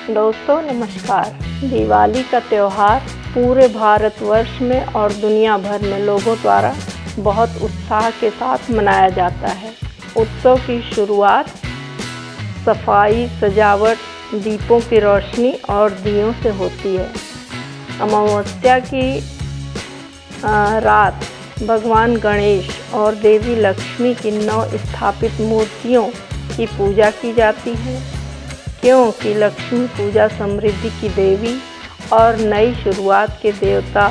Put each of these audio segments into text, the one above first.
दोस्तों नमस्कार। दिवाली का त्यौहार पूरे भारतवर्ष में और दुनिया भर में लोगों द्वारा बहुत उत्साह के साथ मनाया जाता है। उत्सव की शुरुआत सफाई, सजावट, दीपों की रोशनी और दियों से होती है। अमावस्या की रात भगवान गणेश और देवी लक्ष्मी की 9 स्थापित मूर्तियों की पूजा की जाती है, क्योंकि लक्ष्मी पूजा समृद्धि की देवी और नई शुरुआत के देवता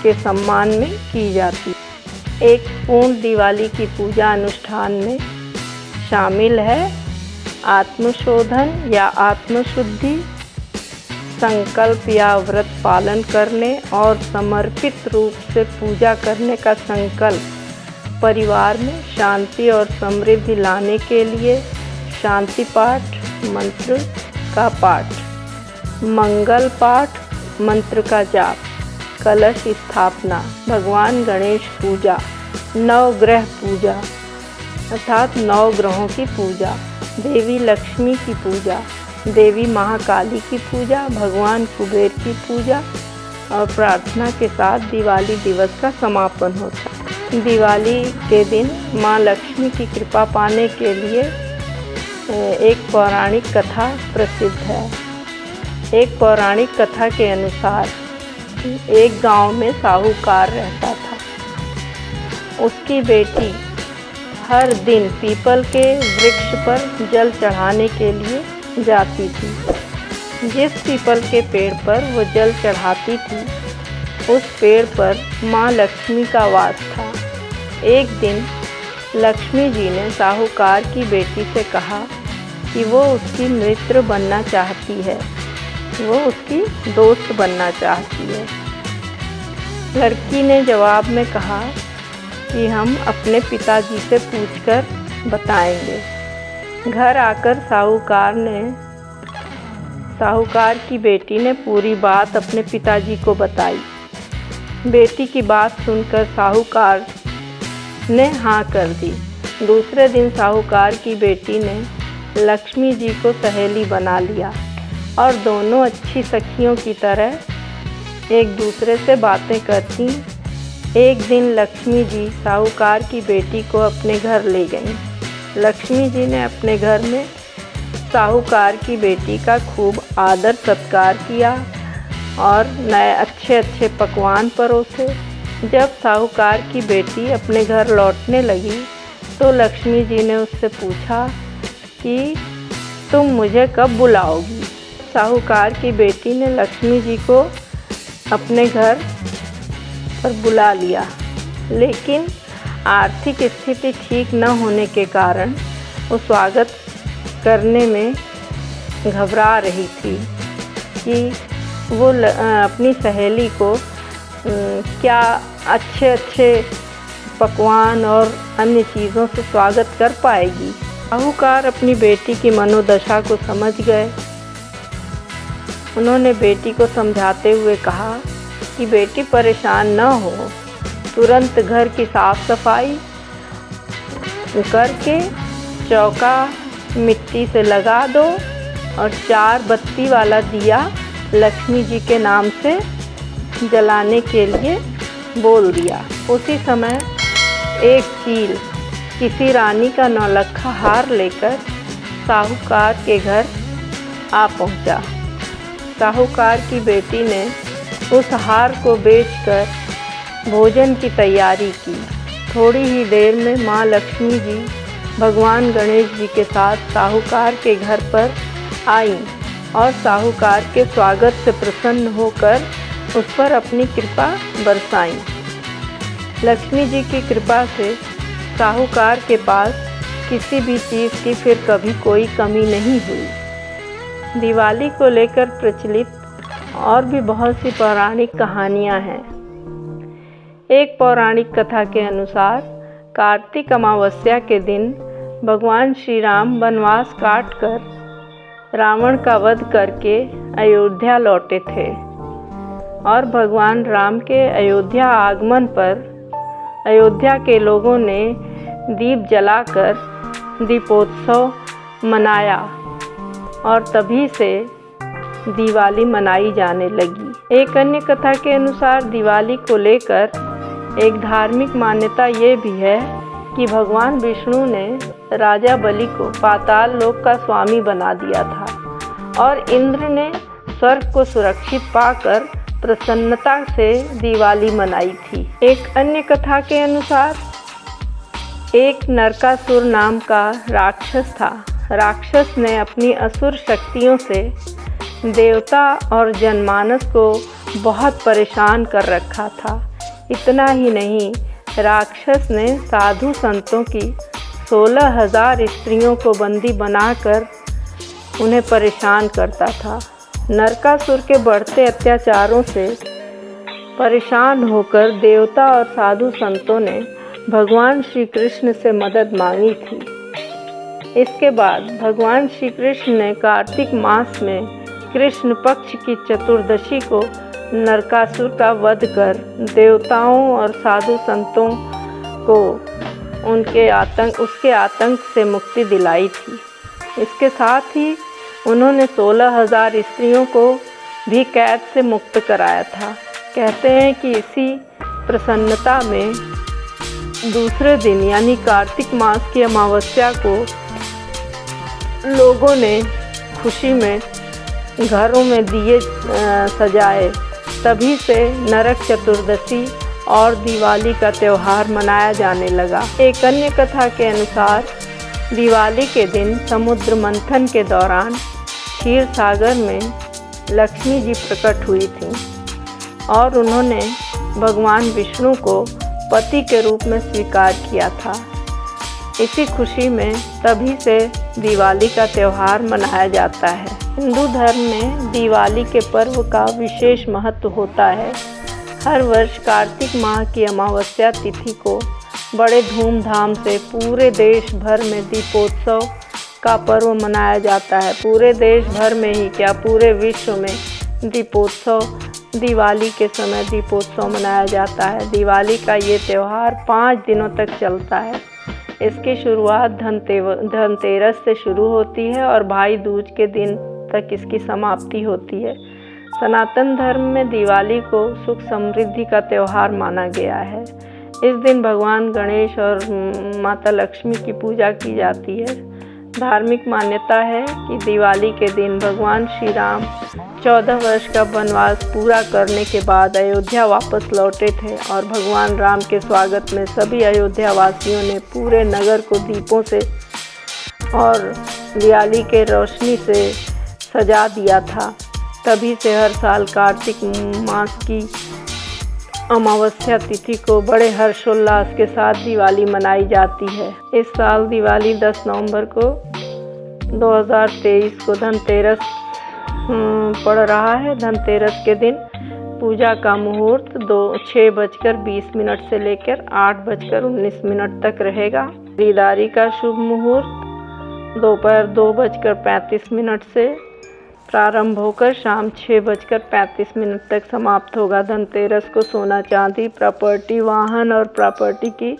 के सम्मान में की जाती है। एक पूर्ण दिवाली की पूजा अनुष्ठान में शामिल है आत्मशोधन या आत्मशुद्धि, संकल्प या व्रत पालन करने और समर्पित रूप से पूजा करने का संकल्प, परिवार में शांति और समृद्धि लाने के लिए शांति पाठ, मंत्र का पाठ, मंगल पाठ, मंत्र का जाप, कलश स्थापना, भगवान गणेश पूजा, नवग्रह पूजा अर्थात 9 ग्रहों की पूजा, देवी लक्ष्मी की पूजा, देवी महाकाली की पूजा, भगवान कुबेर की पूजा और प्रार्थना के साथ दिवाली दिवस का समापन होता है। दिवाली के दिन माँ लक्ष्मी की कृपा पाने के लिए एक पौराणिक कथा प्रसिद्ध है। एक पौराणिक कथा के अनुसार एक गांव में साहूकार रहता था। उसकी बेटी हर दिन पीपल के वृक्ष पर जल चढ़ाने के लिए जाती थी। जिस पीपल के पेड़ पर वो जल चढ़ाती थी, उस पेड़ पर माँ लक्ष्मी का वास था। एक दिन लक्ष्मी जी ने साहूकार की बेटी से कहा कि वो उसकी मित्र बनना चाहती है, वो उसकी दोस्त बनना चाहती है। लड़की ने जवाब में कहा कि हम अपने पिताजी से पूछकर बताएंगे। घर आकर साहूकार की बेटी ने पूरी बात अपने पिताजी को बताई। बेटी की बात सुनकर साहूकार ने हाँ कर दी। दूसरे दिन साहूकार की बेटी ने लक्ष्मी जी को सहेली बना लिया और दोनों अच्छी सखियों की तरह एक दूसरे से बातें करती। एक दिन लक्ष्मी जी साहूकार की बेटी को अपने घर ले गईं। लक्ष्मी जी ने अपने घर में साहूकार की बेटी का खूब आदर सत्कार किया और नए अच्छे पकवान परोसे। जब साहूकार की बेटी अपने घर लौटने लगी तो लक्ष्मी जी ने उससे पूछा कि तुम मुझे कब बुलाओगी। साहूकार की बेटी ने लक्ष्मी जी को अपने घर पर बुला लिया, लेकिन आर्थिक स्थिति ठीक न होने के कारण वो स्वागत करने में घबरा रही थी कि वो अपनी सहेली को क्या अच्छे पकवान और अन्य चीज़ों से स्वागत कर पाएगी। साहूकार अपनी बेटी की मनोदशा को समझ गए। उन्होंने बेटी को समझाते हुए कहा कि बेटी परेशान न हो, तुरंत घर की साफ सफाई करके चौका मिट्टी से लगा दो और 4 बत्ती वाला दिया लक्ष्मी जी के नाम से जलाने के लिए बोल दिया। उसी समय एक चील किसी रानी का नौलखा हार लेकर साहूकार के घर आ पहुंचा। साहूकार की बेटी ने उस हार को बेचकर भोजन की तैयारी की। थोड़ी ही देर में माँ लक्ष्मी जी भगवान गणेश जी के साथ साहूकार के घर पर आईं और साहूकार के स्वागत से प्रसन्न होकर उस पर अपनी कृपा बरसाईं। लक्ष्मी जी की कृपा से साहूकार के पास किसी भी चीज़ की फिर कभी कोई कमी नहीं हुई। दिवाली को लेकर प्रचलित और भी बहुत सी पौराणिक कहानियाँ हैं। एक पौराणिक कथा के अनुसार कार्तिक अमावस्या के दिन भगवान श्री राम वनवास काटकर रावण का वध करके अयोध्या लौटे थे और भगवान राम के अयोध्या आगमन पर अयोध्या के लोगों ने दीप जलाकर दीपोत्सव मनाया। और तभी से दिवाली मनाई जाने लगी। एक अन्य कथा के अनुसार दिवाली को लेकर एक धार्मिक मान्यता ये भी है कि भगवान विष्णु ने राजा बलि को पाताल लोक का स्वामी बना दिया था और इंद्र ने स्वर्ग को सुरक्षित पाकर प्रसन्नता से दिवाली मनाई थी। एक अन्य कथा के अनुसार एक नरकासुर नाम का राक्षस था। राक्षस ने अपनी असुर शक्तियों से देवता और जनमानस को बहुत परेशान कर रखा था। इतना ही नहीं, राक्षस ने साधु संतों की 16,000 स्त्रियों को बंदी बनाकर उन्हें परेशान करता था। नरकासुर के बढ़ते अत्याचारों से परेशान होकर देवता और साधु संतों ने भगवान श्री कृष्ण से मदद मांगी थी। इसके बाद भगवान श्री कृष्ण ने कार्तिक मास में कृष्ण पक्ष की चतुर्दशी को नरकासुर का वध कर देवताओं और साधु संतों को उसके आतंक से मुक्ति दिलाई थी। इसके साथ ही उन्होंने 16,000 स्त्रियों को भी कैद से मुक्त कराया था। कहते हैं कि इसी प्रसन्नता में दूसरे दिन यानी कार्तिक मास की अमावस्या को लोगों ने खुशी में घरों में दिए सजाए। तभी से नरक चतुर्दशी और दिवाली का त्यौहार मनाया जाने लगा। एक अन्य कथा के अनुसार दिवाली के दिन समुद्र मंथन के दौरान क्षीर सागर में लक्ष्मी जी प्रकट हुई थीं और उन्होंने भगवान विष्णु को पति के रूप में स्वीकार किया था। इसी खुशी में तभी से दिवाली का त्यौहार मनाया जाता है। हिंदू धर्म में दिवाली के पर्व का विशेष महत्व होता है। हर वर्ष कार्तिक माह की अमावस्या तिथि को बड़े धूमधाम से पूरे देश भर में दीपोत्सव का पर्व मनाया जाता है। पूरे देश भर में ही क्या, पूरे विश्व में दिवाली के समय दीपोत्सव मनाया जाता है। दिवाली का ये त्यौहार 5 दिनों तक चलता है। इसकी शुरुआत धनतेरस से शुरू होती है और भाई दूज के दिन तक इसकी समाप्ति होती है। सनातन धर्म में दिवाली को सुख समृद्धि का त्यौहार माना गया है। इस दिन भगवान गणेश और माता लक्ष्मी की पूजा की जाती है। धार्मिक मान्यता है कि दिवाली के दिन भगवान श्री राम 14 वर्ष का वनवास पूरा करने के बाद अयोध्या वापस लौटे थे और भगवान राम के स्वागत में सभी अयोध्या वासियों ने पूरे नगर को दीपों से और दिवाली के रोशनी से सजा दिया था। तभी से हर साल कार्तिक मास की अमावस्या तिथि को बड़े हर्षोल्लास के साथ दिवाली मनाई जाती है। इस साल दिवाली 10 नवंबर को 2023 को धनतेरस पड़ रहा है। धनतेरस के दिन पूजा का मुहूर्त 6:20 से लेकर 8:19 तक रहेगा। खरीदारी का शुभ मुहूर्त दोपहर 2:35 से प्रारंभ होकर शाम 6:35 तक समाप्त होगा। धनतेरस को सोना चांदी, प्रॉपर्टी, वाहन और प्रॉपर्टी की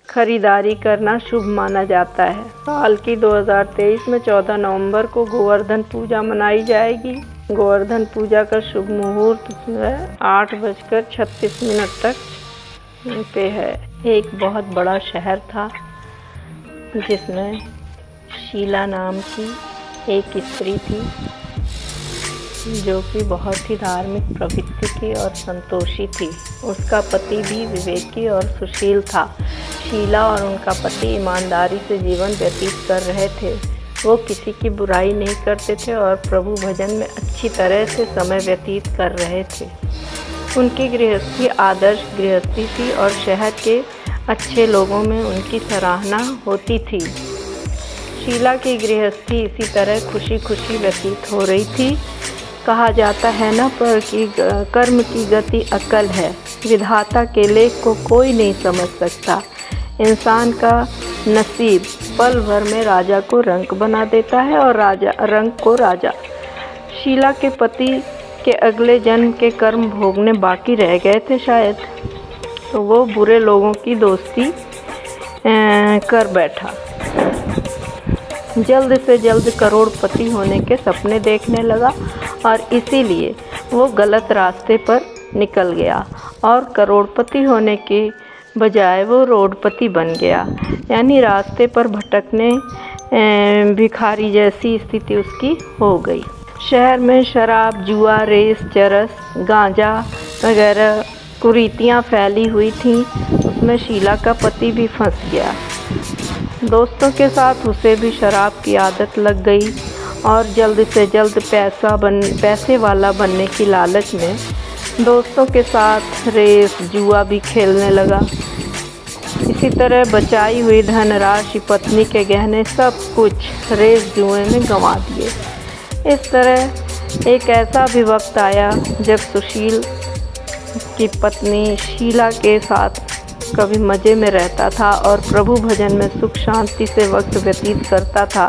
खरीदारी करना शुभ माना जाता है। साल की 2023 में 14 नवंबर को गोवर्धन पूजा मनाई जाएगी। गोवर्धन पूजा का शुभ मुहूर्त 8:36 तक पे है। एक बहुत बड़ा शहर था जिसमें शीला नाम की एक स्त्री थी जो कि बहुत ही धार्मिक प्रवृत्ति की और संतोषी थी। उसका पति भी विवेकी और सुशील था। शीला और उनका पति ईमानदारी से जीवन व्यतीत कर रहे थे। वो किसी की बुराई नहीं करते थे और प्रभु भजन में अच्छी तरह से समय व्यतीत कर रहे थे। उनकी गृहस्थी आदर्श गृहस्थी थी और शहर के अच्छे लोगों में उनकी सराहना होती थी। शीला की गृहस्थी इसी तरह खुशी खुशी व्यतीत हो रही थी। कहा जाता है ना पर कि कर्म की गति अकल है। विधाता के लेख को कोई नहीं समझ सकता। इंसान का नसीब पल भर में राजा को रंक बना देता है और रंक को राजा। शीला के पति के अगले जन्म के कर्म भोगने बाकी रह गए थे शायद, तो वो बुरे लोगों की दोस्ती कर बैठा। जल्द से जल्द करोड़पति होने के सपने देखने लगा और इसीलिए वो गलत रास्ते पर निकल गया और करोड़पति होने के बजाय वो रोडपति बन गया, यानी रास्ते पर भटकने भिखारी जैसी स्थिति उसकी हो गई। शहर में शराब, जुआ, रेस, चरस, गांजा वगैरह कुरीतियाँ फैली हुई थीं। उसमें शीला का पति भी फंस गया। दोस्तों के साथ उसे भी शराब की आदत लग गई और जल्द से जल्द पैसे वाला बनने की लालच में दोस्तों के साथ रेस, जुआ भी खेलने लगा। इसी तरह बचाई हुई धनराशि, पत्नी के गहने, सब कुछ रेस जुए में गंवा दिए। इस तरह एक ऐसा भी वक्त आया जब सुशील की पत्नी शीला के साथ कभी मज़े में रहता था और प्रभु भजन में सुख शांति से वक्त व्यतीत करता था,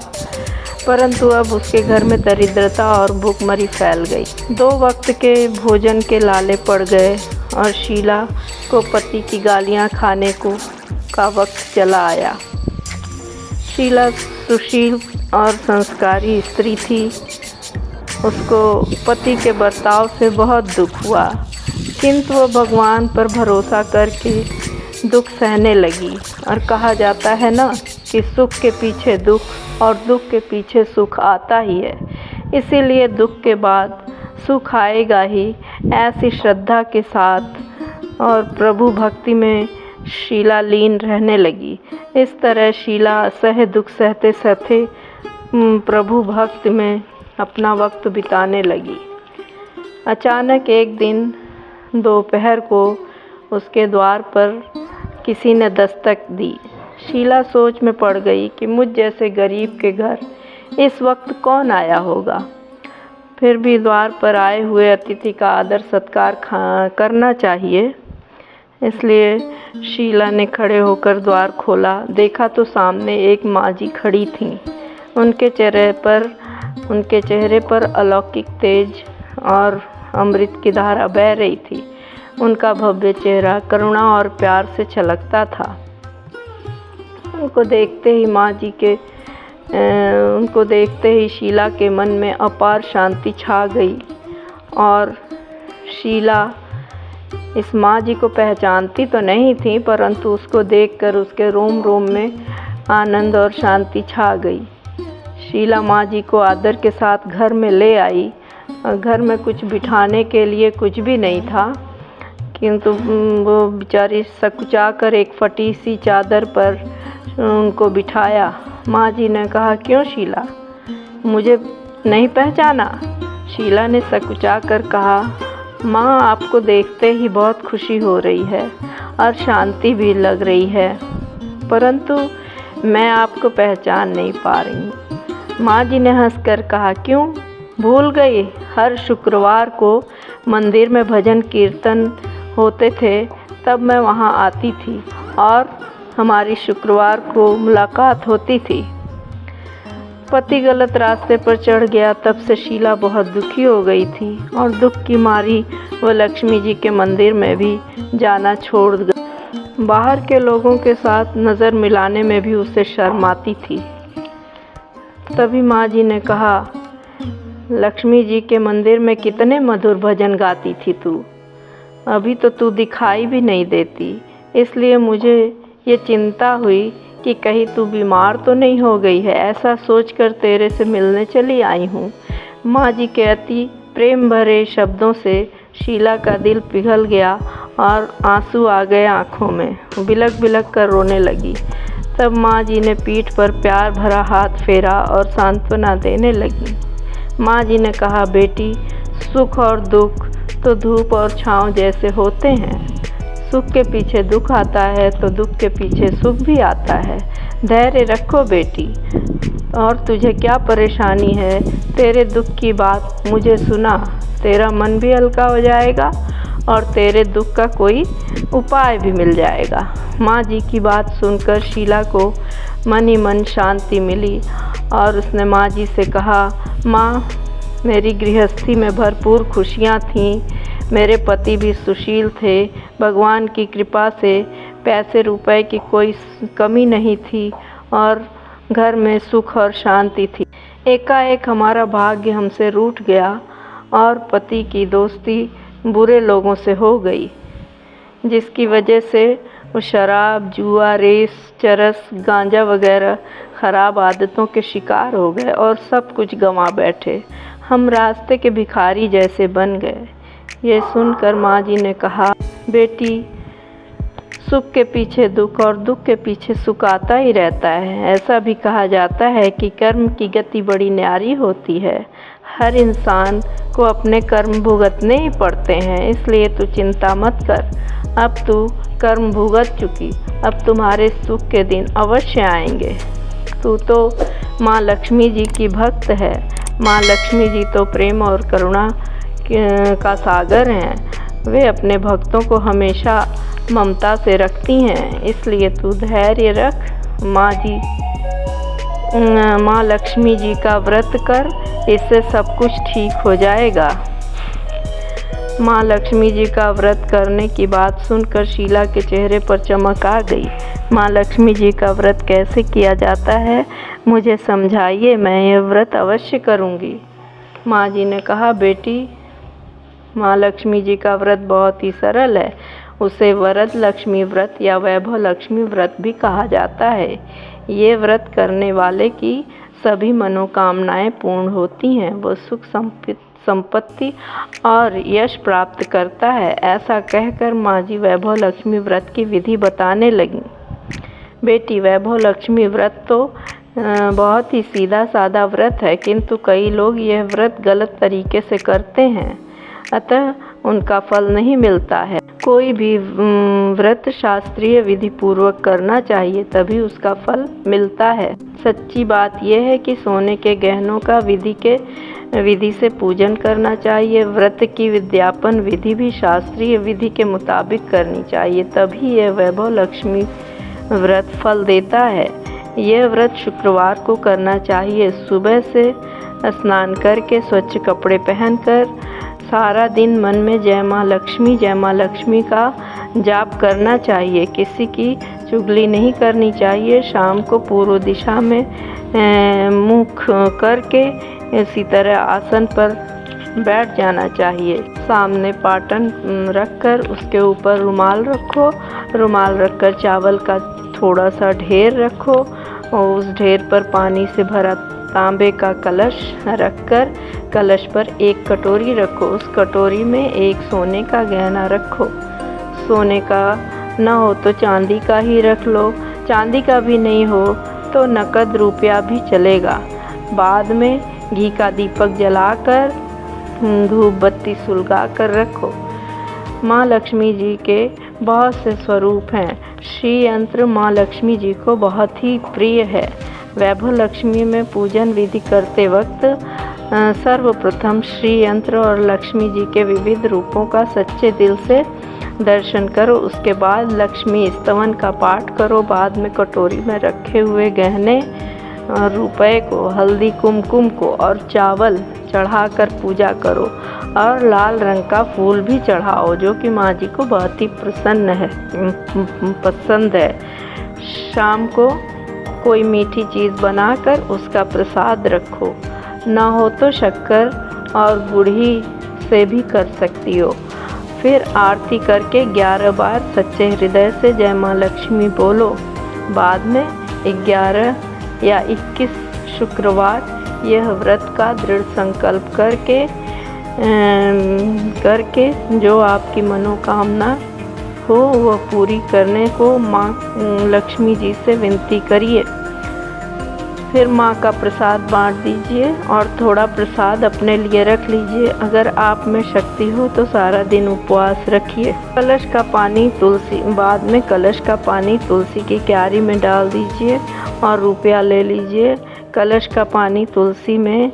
परंतु अब उसके घर में दरिद्रता और भूखमरी फैल गई। 2 वक्त के भोजन के लाले पड़ गए और शीला को पति की गालियां खाने का वक्त चला आया। शीला सुशील और संस्कारी स्त्री थी। उसको पति के बर्ताव से बहुत दुख हुआ, किंतु वो भगवान पर भरोसा करके दुख सहने लगी। और कहा जाता है ना कि सुख के पीछे दुख और दुख के पीछे सुख आता ही है, इसीलिए दुख के बाद सुख आएगा ही। ऐसी श्रद्धा के साथ और प्रभु भक्ति में शीला लीन रहने लगी। इस तरह शीला सह दुख सहते सहते प्रभु भक्ति में अपना वक्त बिताने लगी। अचानक एक दिन दोपहर को उसके द्वार पर किसी ने दस्तक दी। शीला सोच में पड़ गई कि मुझ जैसे गरीब के घर इस वक्त कौन आया होगा। फिर भी द्वार पर आए हुए अतिथि का आदर सत्कार करना चाहिए, इसलिए शीला ने खड़े होकर द्वार खोला। देखा तो सामने एक माँ जी खड़ी थीं। उनके चेहरे पर अलौकिक तेज और अमृत की धारा बह रही थी। उनका भव्य चेहरा करुणा और प्यार से छलकता था। उनको देखते ही शीला के मन में अपार शांति छा गई और शीला इस माँ जी को पहचानती तो नहीं थी, परंतु उसको देखकर उसके रोम रोम में आनंद और शांति छा गई। शीला माँ जी को आदर के साथ घर में ले आई और घर में कुछ बिठाने के लिए कुछ भी नहीं था, किंतु वो बेचारी सकुचा कर एक फटी सी चादर पर उनको बिठाया। माँ जी ने कहा, क्यों शीला, मुझे नहीं पहचाना? शीला ने सकुचा कर कहा, माँ आपको देखते ही बहुत खुशी हो रही है और शांति भी लग रही है, परंतु मैं आपको पहचान नहीं पा रही हूँ। माँ जी ने हंसकर कहा, क्यों भूल गई? हर शुक्रवार को मंदिर में भजन कीर्तन होते थे, तब मैं वहाँ आती थी और हमारी शुक्रवार को मुलाकात होती थी। पति गलत रास्ते पर चढ़ गया, तब से शीला बहुत दुखी हो गई थी और दुख की मारी वो लक्ष्मी जी के मंदिर में भी जाना छोड़ गई। बाहर के लोगों के साथ नज़र मिलाने में भी उसे शर्म आती थी। तभी माँ जी ने कहा, लक्ष्मी जी के मंदिर में कितने मधुर भजन गाती थी तू, अभी तो तू दिखाई भी नहीं देती, इसलिए मुझे ये चिंता हुई कि कहीं तू बीमार तो नहीं हो गई है। ऐसा सोचकर तेरे से मिलने चली आई हूँ। माँ जी के अति प्रेम भरे शब्दों से शीला का दिल पिघल गया और आंसू आ गए आँखों में। बिलख बिलख कर रोने लगी। तब माँ जी ने पीठ पर प्यार भरा हाथ फेरा और सांत्वना देने लगी। माँ जी ने कहा, बेटी, सुख और दुख तो धूप और छाँव जैसे होते हैं। सुख के पीछे दुख आता है तो दुख के पीछे सुख भी आता है। धैर्य रखो बेटी। और तुझे क्या परेशानी है? तेरे दुख की बात मुझे सुना, तेरा मन भी हल्का हो जाएगा और तेरे दुख का कोई उपाय भी मिल जाएगा। माँ जी की बात सुनकर शीला को मन ही मन शांति मिली और उसने माँ जी से कहा, माँ, मेरी गृहस्थी में भरपूर खुशियाँ थीं। मेरे पति भी सुशील थे। भगवान की कृपा से पैसे रुपए की कोई कमी नहीं थी और घर में सुख और शांति थी। एकाएक हमारा भाग्य हमसे रूठ गया और पति की दोस्ती बुरे लोगों से हो गई, जिसकी वजह से वो शराब, जुआ, रेस, चरस, गांजा वगैरह खराब आदतों के शिकार हो गए और सब कुछ गंवा बैठे। हम रास्ते के भिखारी जैसे बन गए। ये सुनकर माँ जी ने कहा, बेटी, सुख के पीछे दुख और दुख के पीछे सुख आता ही रहता है। ऐसा भी कहा जाता है कि कर्म की गति बड़ी न्यारी होती है। हर इंसान को अपने कर्म भुगतने ही पड़ते हैं, इसलिए तू चिंता मत कर। अब तू कर्म भुगत चुकी, अब तुम्हारे सुख के दिन अवश्य आएंगे। तू तो माँ लक्ष्मी जी की भक्त है। माँ लक्ष्मी जी तो प्रेम और करुणा का सागर हैं। वे अपने भक्तों को हमेशा ममता से रखती हैं, इसलिए तू धैर्य रख। माँ लक्ष्मी जी का व्रत कर, इससे सब कुछ ठीक हो जाएगा। माँ लक्ष्मी जी का व्रत करने की बात सुनकर शीला के चेहरे पर चमक आ गई। माँ लक्ष्मी जी का व्रत कैसे किया जाता है, मुझे समझाइए, मैं ये व्रत अवश्य करूँगी। माँ जी ने कहा, बेटी, माँ लक्ष्मी जी का व्रत बहुत ही सरल है। उसे वरद लक्ष्मी व्रत या वैभव लक्ष्मी व्रत भी कहा जाता है। ये व्रत करने वाले की सभी मनोकामनाएं पूर्ण होती हैं। वो सुख संपत्ति और यश प्राप्त करता है। ऐसा कहकर माँ जी वैभव लक्ष्मी व्रत की विधि बताने लगी। बेटी, वैभव लक्ष्मी व्रत तो बहुत ही सीधा साधा व्रत है, किंतु कई लोग यह व्रत गलत तरीके से करते हैं, अतः उनका फल नहीं मिलता है। कोई भी व्रत शास्त्रीय विधि पूर्वक करना चाहिए, तभी उसका फल मिलता है। सच्ची बात यह है कि सोने के गहनों का विधि से पूजन करना चाहिए। व्रत की विज्ञापन विधि भी शास्त्रीय विधि के मुताबिक करनी चाहिए, तभी यह वैभव लक्ष्मी व्रत फल देता है। यह व्रत शुक्रवार को करना चाहिए। सुबह से स्नान करके स्वच्छ कपड़े पहनकर सारा दिन मन में जय माँ लक्ष्मी का जाप करना चाहिए। किसी की चुगली नहीं करनी चाहिए। शाम को पूर्व दिशा में मुख करके इसी तरह आसन पर बैठ जाना चाहिए। सामने पाटन रखकर उसके ऊपर रुमाल रखो। रुमाल रखकर चावल का थोड़ा सा ढेर रखो और उस ढेर पर पानी से भरा तांबे का कलश रखकर कलश पर एक कटोरी रखो। उस कटोरी में एक सोने का गहना रखो। सोने का न हो तो चांदी का ही रख लो। चांदी का भी नहीं हो तो नकद रुपया भी चलेगा। बाद में घी का दीपक जलाकर धूप बत्ती सुलगा कर रखो। माँ लक्ष्मी जी के बहुत से स्वरूप हैं। श्री यंत्र माँ लक्ष्मी जी को बहुत ही प्रिय है। वैभव लक्ष्मी में पूजन विधि करते वक्त सर्वप्रथम श्री यंत्र और लक्ष्मी जी के विविध रूपों का सच्चे दिल से दर्शन करो। उसके बाद लक्ष्मी स्तवन का पाठ करो। बाद में कटोरी में रखे हुए गहने और रुपए को, हल्दी कुमकुम को और चावल चढ़ाकर पूजा करो और लाल रंग का फूल भी चढ़ाओ, जो कि माँ जी को बहुत ही पसंद है। शाम को कोई मीठी चीज़ बनाकर उसका प्रसाद रखो। ना हो तो शक्कर और गुड़ी से भी कर सकती हो। फिर आरती करके 11 बार सच्चे हृदय से जय माँ लक्ष्मी बोलो। बाद में 11 या 21 शुक्रवार यह व्रत का दृढ़ संकल्प करके जो आपकी मनोकामना हो वह पूरी करने को माँ लक्ष्मी जी से विनती करिए। फिर माँ का प्रसाद बांट दीजिए और थोड़ा प्रसाद अपने लिए रख लीजिए। अगर आप में शक्ति हो तो सारा दिन उपवास रखिए। कलश का पानी बाद में कलश का पानी तुलसी की क्यारी में डाल दीजिए और रुपया ले लीजिए। कलश का पानी तुलसी में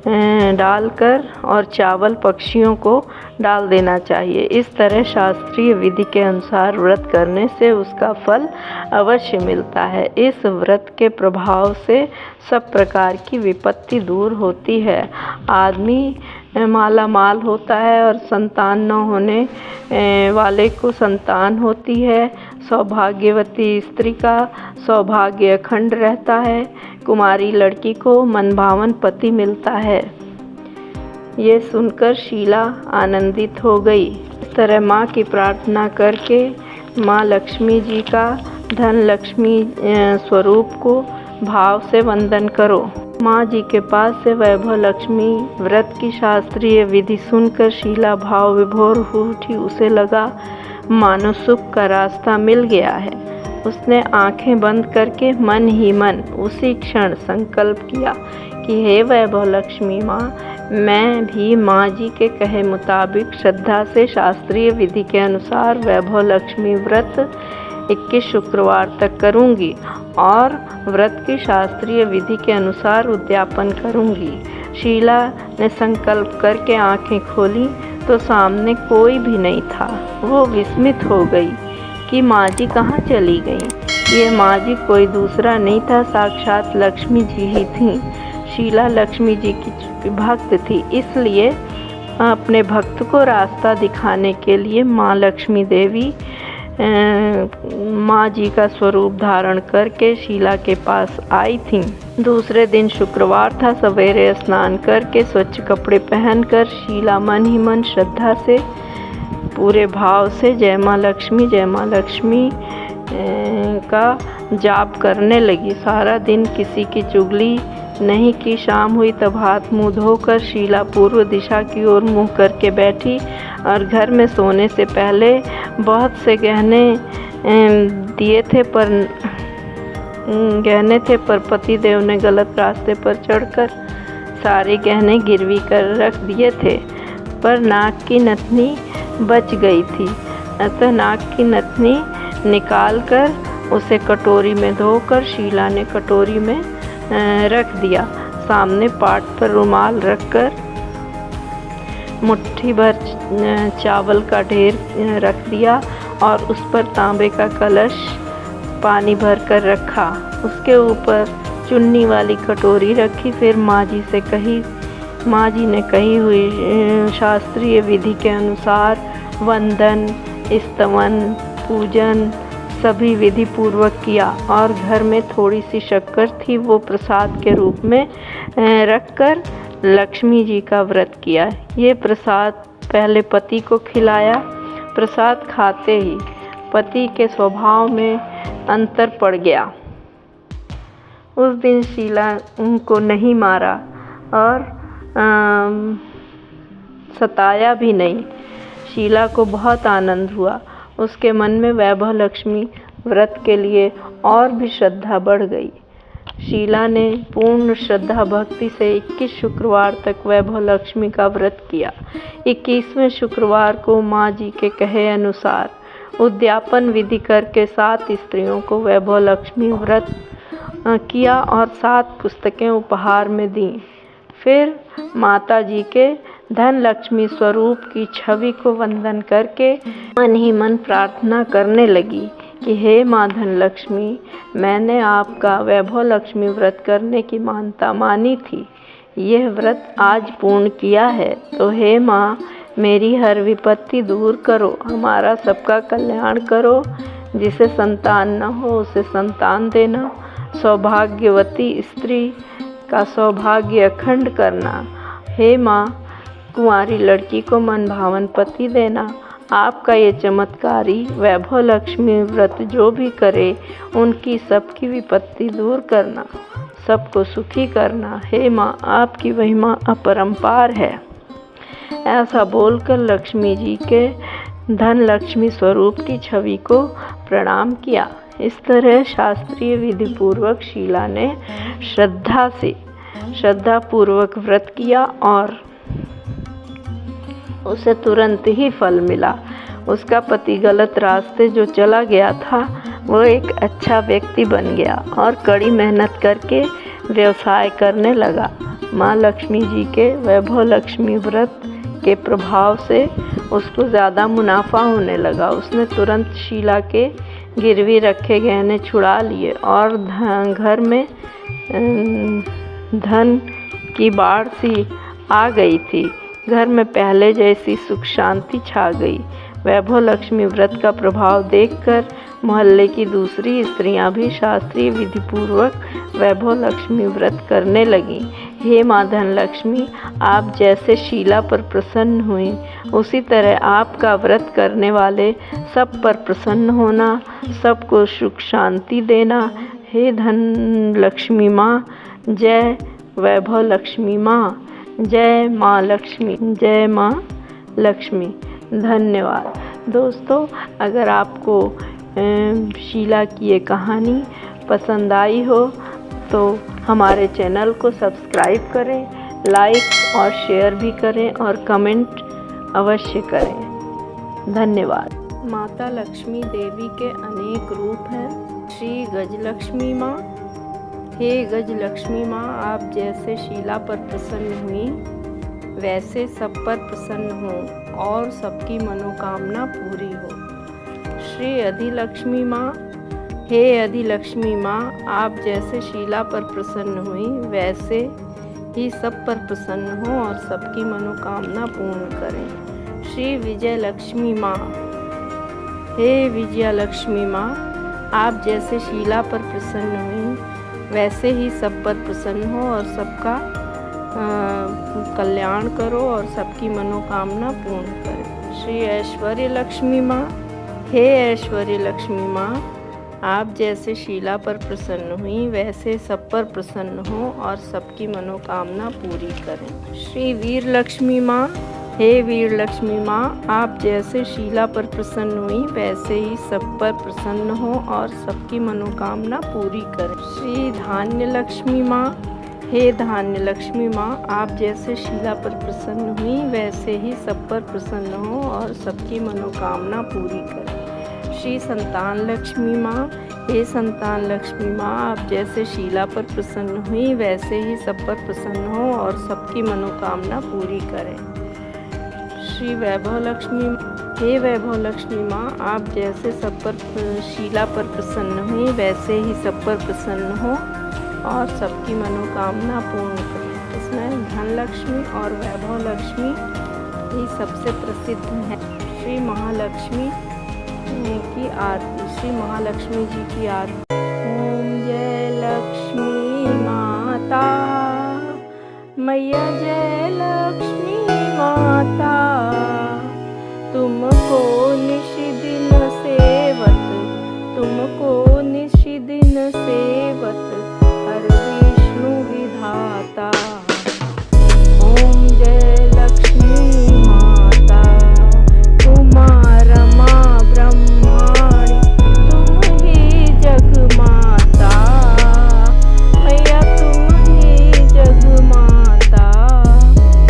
डालकर और चावल पक्षियों को डाल देना चाहिए। इस तरह शास्त्रीय विधि के अनुसार व्रत करने से उसका फल अवश्य मिलता है। इस व्रत के प्रभाव से सब प्रकार की विपत्ति दूर होती है। आदमी माला माल होता है और संतान न होने वाले को संतान होती है। सौभाग्यवती स्त्री का सौभाग्य अखंड रहता है। कुमारी लड़की को मनभावन पति मिलता है। ये सुनकर शीला आनंदित हो गई। इस तरह माँ की प्रार्थना करके माँ लक्ष्मी जी का धन लक्ष्मी स्वरूप को भाव से वंदन करो। माँ जी के पास से वैभव लक्ष्मी व्रत की शास्त्रीय विधि सुनकर शीला भाव विभोर हो उठी। उसे लगा मानो सुख का रास्ता मिल गया है। उसने आंखें बंद करके मन ही मन उसी क्षण संकल्प किया कि हे वैभव लक्ष्मी माँ, मैं भी माँ जी के कहे मुताबिक श्रद्धा से शास्त्रीय विधि के अनुसार वैभव लक्ष्मी व्रत 21 शुक्रवार तक करूँगी और व्रत की शास्त्रीय विधि के अनुसार उद्यापन करूँगी। शीला ने संकल्प करके आंखें खोली तो सामने कोई भी नहीं था। वो विस्मित हो गई कि माँ जी कहाँ चली गई। ये माँ जी कोई दूसरा नहीं था, साक्षात लक्ष्मी जी ही थीं। शीला लक्ष्मी जी की भक्त थी, इसलिए अपने भक्त को रास्ता दिखाने के लिए माँ लक्ष्मी देवी माँ जी का स्वरूप धारण करके शीला के पास आई थीं। दूसरे दिन शुक्रवार था। सवेरे स्नान करके स्वच्छ कपड़े पहनकर शीला मन ही मन श्रद्धा से पूरे भाव से जय माँ लक्ष्मी का जाप करने लगी। सारा दिन किसी की चुगली नहीं की। शाम हुई तब हाथ मुँह धोकर शीला पूर्व दिशा की ओर मुँह करके बैठी और घर में सोने से पहले बहुत से गहने थे पर पतिदेव ने गलत रास्ते पर चढ़कर सारे गहने गिरवी कर रख दिए थे, पर नाक की नथनी बच गई थी। अतः नाक की नथनी निकालकर उसे कटोरी में धोकर शीला ने कटोरी में रख दिया। सामने पाट पर रुमाल रखकर मुट्ठी भर चावल का ढेर रख दिया और उस पर तांबे का कलश पानी भर कर रखा। उसके ऊपर चुन्नी वाली कटोरी रखी। फिर माँ जी ने कही हुई शास्त्रीय विधि के अनुसार वंदन, स्तवन, पूजन सभी विधि पूर्वक किया और घर में थोड़ी सी शक्कर थी, वो प्रसाद के रूप में रखकर लक्ष्मी जी का व्रत किया। ये प्रसाद पहले पति को खिलाया। प्रसाद खाते ही पति के स्वभाव में अंतर पड़ गया। उस दिन शीला उनको नहीं मारा और सताया भी नहीं। शीला को बहुत आनंद हुआ। उसके मन में वैभव लक्ष्मी व्रत के लिए और भी श्रद्धा बढ़ गई। शीला ने पूर्ण श्रद्धा भक्ति से 21 शुक्रवार तक वैभव लक्ष्मी का व्रत किया। 21वें शुक्रवार को माँ जी के कहे अनुसार उद्यापन विधि करके 7 स्त्रियों को वैभव लक्ष्मी व्रत किया और 7 पुस्तकें उपहार में दी। फिर माता जी के धन लक्ष्मी स्वरूप की छवि को वंदन करके मन ही मन प्रार्थना करने लगी कि हे माँ धन लक्ष्मी, मैंने आपका वैभव लक्ष्मी व्रत करने की मानता मानी थी। यह व्रत आज पूर्ण किया है, तो हे माँ मेरी हर विपत्ति दूर करो, हमारा सबका कल्याण करो। जिसे संतान न हो उसे संतान देना, सौभाग्यवती स्त्री का सौभाग्य अखंड करना। हे माँ कुंवारी लड़की को मनभावन पति देना। आपका ये चमत्कारी वैभव लक्ष्मी व्रत जो भी करे उनकी सबकी विपत्ति दूर करना, सबको सुखी करना। हे माँ आपकी महिमा अपरंपार है। ऐसा बोलकर लक्ष्मी जी के धन लक्ष्मी स्वरूप की छवि को प्रणाम किया। इस तरह शास्त्रीय विधि पूर्वक शीला ने श्रद्धा पूर्वक व्रत किया और उसे तुरंत ही फल मिला। उसका पति गलत रास्ते जो चला गया था वो एक अच्छा व्यक्ति बन गया और कड़ी मेहनत करके व्यवसाय करने लगा। माँ लक्ष्मी जी के वैभव लक्ष्मी व्रत के प्रभाव से उसको ज़्यादा मुनाफा होने लगा। उसने तुरंत शीला के गिरवी रखे गहने छुड़ा लिए और घर में धन की बाढ़ सी आ गई थी। घर में पहले जैसी सुख शांति छा गई। वैभव लक्ष्मी व्रत का प्रभाव देखकर मोहल्ले की दूसरी स्त्रियां भी शास्त्रीय विधिपूर्वक वैभव लक्ष्मी व्रत करने लगीं। हे माँ धनलक्ष्मी, आप जैसे शीला पर प्रसन्न हुई, उसी तरह आपका व्रत करने वाले सब पर प्रसन्न होना, सबको सुख शांति देना। हे धन लक्ष्मी माँ, जय वैभव लक्ष्मी माँ, जय माँ लक्ष्मी, जय माँ लक्ष्मी। धन्यवाद। दोस्तों, अगर आपको शीला की ये कहानी पसंद आई हो तो हमारे चैनल को सब्सक्राइब करें, लाइक और शेयर भी करें और कमेंट अवश्य करें। धन्यवाद। माता लक्ष्मी देवी के अनेक रूप हैं। श्री गजलक्ष्मी माँ। हे गजलक्ष्मी माँ, आप जैसे शीला पर प्रसन्न हुई, वैसे सब पर प्रसन्न हो और सबकी मनोकामना पूरी हो। श्री अधिलक्ष्मी माँ। हे अधिलक्ष्मी माँ, आप जैसे शीला पर प्रसन्न हुई, वैसे ही सब पर प्रसन्न हो और सबकी मनोकामना पूर्ण करें। श्री विजयलक्ष्मी माँ। हे विजयलक्ष्मी माँ, आप जैसे शीला पर प्रसन्न हुई, वैसे ही सब पर प्रसन्न हो और सबका कल्याण करो और सबकी मनोकामना पूर्ण करें। श्री ऐश्वर्य लक्ष्मी माँ। हे ऐश्वर्य लक्ष्मी माँ, आप जैसे शीला पर प्रसन्न हुई, वैसे सब पर प्रसन्न हो और सबकी मनोकामना पूरी करें। श्री वीर लक्ष्मी माँ। हे वीर लक्ष्मी माँ, आप जैसे शीला पर प्रसन्न हुई, वैसे ही सब पर प्रसन्न हो और सबकी मनोकामना पूरी करें। श्री धान्य लक्ष्मी माँ। हे धान्य लक्ष्मी माँ, आप जैसे शीला पर प्रसन्न हुई, वैसे ही सब पर प्रसन्न हो और सबकी मनोकामना पूरी करें। श्री संतान लक्ष्मी माँ। हे संतान लक्ष्मी माँ, आप जैसे शीला पर प्रसन्न हुई, वैसे ही सब पर प्रसन्न हो और सबकी मनोकामना पूरी करें। श्री वैभव लक्ष्मी। हे वैभव लक्ष्मी माँ, आप जैसे सब पर शीला पर प्रसन्न हुई, वैसे ही सब पर प्रसन्न हो और सबकी मनोकामना पूर्ण करें। इसमें धन लक्ष्मी और वैभव लक्ष्मी ही सबसे प्रसिद्ध हैं। श्री महालक्ष्मी की आरती। श्री महालक्ष्मी जी की आरती। ओम जय लक्ष्मी माता, मैया जय लक्ष्मी माता, तुमको निशि दिन सेवत, तुमको निशि दिन सेवत, हर विष्णु विधाता। ओम जय लक्ष्मी माता, कुमार माँ ब्रह्माणी, तुम ही जग माता, मैया तुम ही जग माता,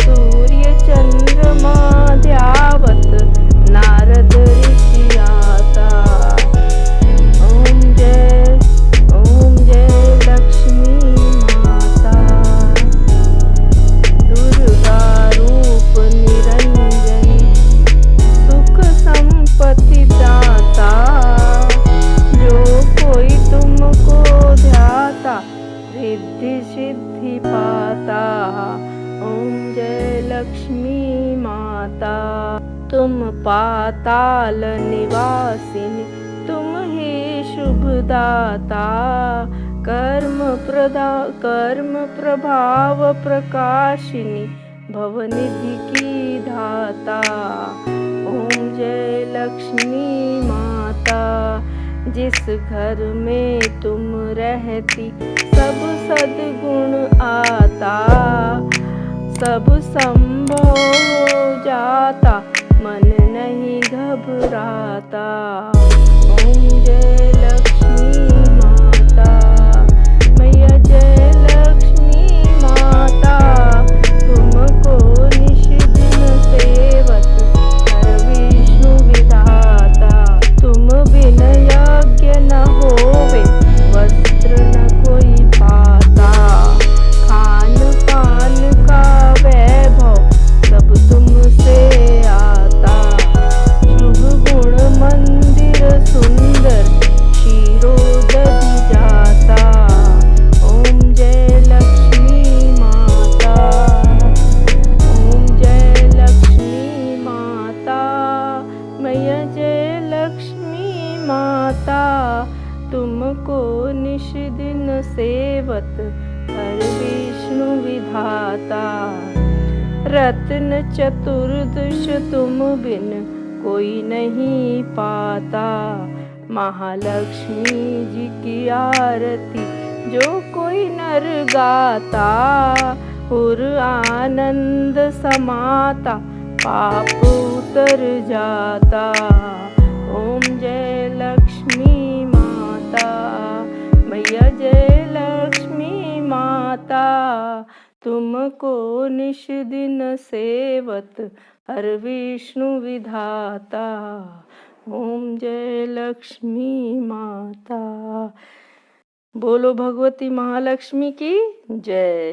सूर्य चंद्रमा ध्यावत, नारद ऋषि आता। ओम जय लक्ष्मी माता, दुर्गा रूप निरंजनी, सुख संपत्ति दाता, जो कोई तुमको ध्याता, रिद्धि सिद्धि पाता। ओम जय लक्ष्मी माता, तुम पाताल निवासिनी, तुम ही शुभदाता, कर्म प्रभाव प्रकाशिनी, भवनिधि की धाता। ओम जय लक्ष्मी माता, जिस घर में तुम रहती, सब सद्गुण आता, सब संभव हो जाता, मन नहीं घबराता। ओम जय लक्ष्मी माता, मैया जय लक्ष्मी माता, तुमको निश दिन सेवत, हर विष्णु विधाता, तुम बिन यज्ञ न होवे, वस्त्र न कोई पाता, खान पान का वैभव सब तुमसे आता, शुभ गुण मंदिर हर विष्णु विधाता। रत्न चतुर्दश तुम बिन कोई नहीं पाता। महालक्ष्मी जी की आरती जो कोई नर गाता। और आनंद समाता पाप उतर जाता। ओम जय लक्ष्मी माता, मैया जय लक्ष्मी माता। तुमको निश दिन सेवत हर विष्णु विधाता। ओम जय लक्ष्मी माता। बोलो भगवती महालक्ष्मी की जय।